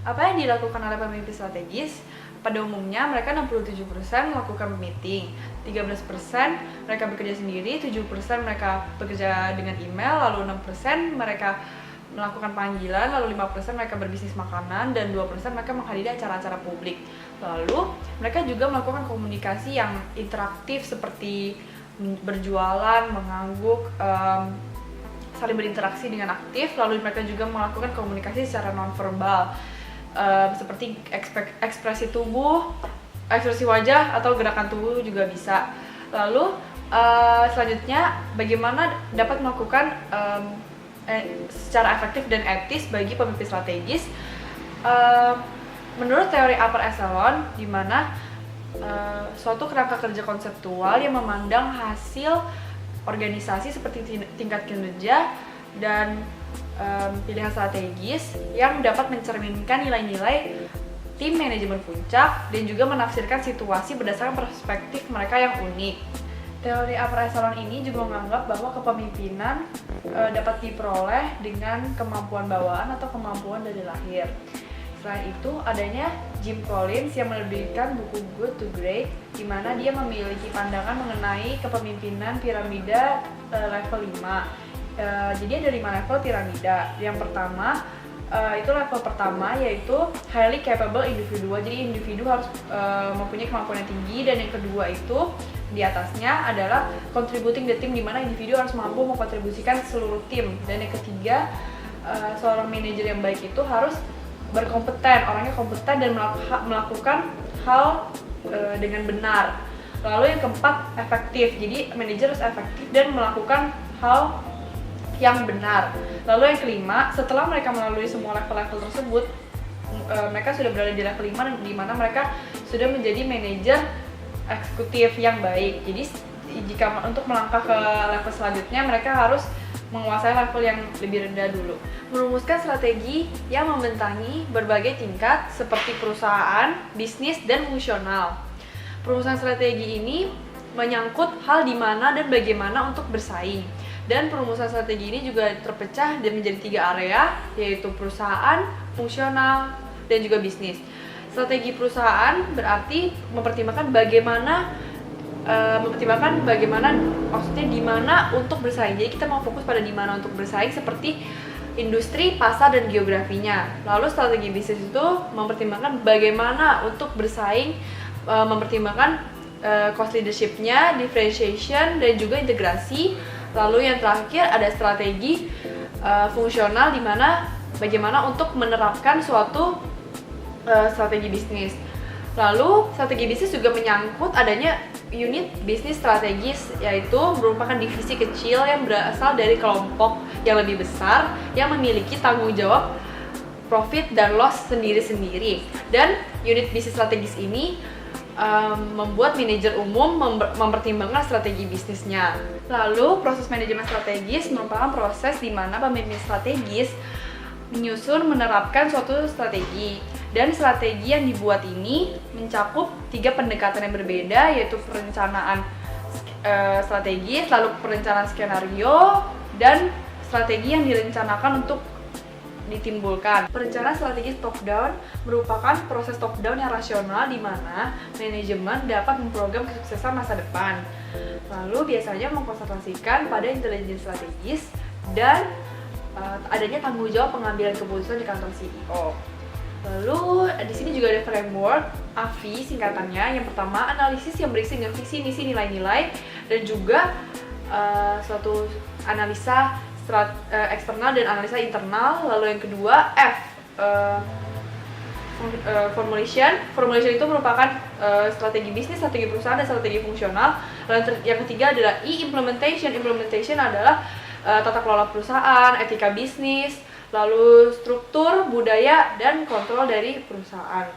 Apa yang dilakukan oleh pemimpin strategis? Pada umumnya mereka 67% melakukan meeting, 13% mereka bekerja sendiri, 7% mereka bekerja dengan email, lalu 6% mereka melakukan panggilan, lalu 5% mereka berbisnis makanan, dan 2% mereka menghadiri acara-acara publik. Lalu mereka juga melakukan komunikasi yang interaktif seperti berjualan, mengangguk, saling berinteraksi dengan aktif. Lalu mereka juga melakukan komunikasi secara nonverbal, seperti ekspresi tubuh, ekspresi wajah, atau gerakan tubuh juga bisa. Lalu selanjutnya bagaimana dapat melakukan secara efektif dan etis bagi pemimpin strategis. Menurut teori upper echelon, di mana suatu kerangka kerja konseptual yang memandang hasil organisasi seperti tingkat kinerja dan pilihan strategis yang dapat mencerminkan nilai-nilai tim manajemen puncak dan juga menafsirkan situasi berdasarkan perspektif mereka yang unik. Teori upper echelon ini juga menganggap bahwa kepemimpinan dapat diperoleh dengan kemampuan bawaan atau kemampuan dari lahir. Selain itu, adanya Jim Collins yang menerbitkan buku Good to Great, di mana dia memiliki pandangan mengenai kepemimpinan piramida level 5. Jadi ada 5 level piramida. Yang pertama, itu level pertama yaitu highly capable individual. Jadi individu harus mempunyai kemampuan yang tinggi, dan yang kedua itu di atasnya adalah contributing the team, di mana individu harus mampu mengkontribusikan seluruh tim. Dan yang ketiga, seorang manajer yang baik itu harus berkompeten, orangnya kompeten dan melakukan hal dengan benar. Lalu yang keempat, efektif. Jadi manajer harus efektif dan melakukan hal yang benar. Lalu yang kelima, setelah mereka melalui semua level-level tersebut, mereka sudah berada di level 5, di mana mereka sudah menjadi manajer eksekutif yang baik. Jadi jika untuk melangkah ke level selanjutnya, mereka harus menguasai level yang lebih rendah dulu. Merumuskan strategi yang membentangi berbagai tingkat seperti perusahaan, bisnis, dan fungsional. Perumusan strategi ini menyangkut hal di mana dan bagaimana untuk bersaing. Dan perumusan strategi ini juga terpecah dan menjadi 3 area, yaitu perusahaan, fungsional, dan juga bisnis. Strategi perusahaan berarti mempertimbangkan bagaimana maksudnya di mana untuk bersaing. Jadi kita mau fokus pada di mana untuk bersaing, seperti industri, pasar, dan geografinya. Lalu strategi bisnis itu mempertimbangkan bagaimana untuk bersaing, mempertimbangkan cost leadership-nya, differentiation, dan juga integrasi. Lalu yang terakhir ada strategi fungsional, di mana bagaimana untuk menerapkan suatu strategi bisnis. Lalu strategi bisnis juga menyangkut adanya unit bisnis strategis, yaitu merupakan divisi kecil yang berasal dari kelompok yang lebih besar yang memiliki tanggung jawab profit dan loss sendiri-sendiri. Dan unit bisnis strategis ini membuat manajer umum mempertimbangkan strategi bisnisnya. Lalu proses manajemen strategis merupakan proses di mana pemimpin strategis menyusun, menerapkan suatu strategi. Dan strategi yang dibuat ini mencakup 3 pendekatan yang berbeda, yaitu perencanaan strategis, lalu perencanaan skenario, dan strategi yang direncanakan untuk ditimbulkan. Perencanaan strategis top down merupakan proses top down yang rasional, di mana manajemen dapat memprogram kesuksesan masa depan. Lalu biasanya mengkonsentrasikan pada intelijen strategis dan adanya tanggung jawab pengambilan keputusan di kantor CEO. Lalu di sini juga ada framework AVI singkatannya. Yang pertama, analisis yang berisi dengan visi, misi, nilai-nilai, dan juga suatu analisa eksternal dan analisa internal. Lalu yang kedua, F, formulation. Formulation itu merupakan strategi bisnis, strategi perusahaan, dan strategi fungsional. Lalu yang ketiga adalah E, implementation. Implementation adalah tata kelola perusahaan, etika bisnis, lalu struktur, budaya, dan kontrol dari perusahaan.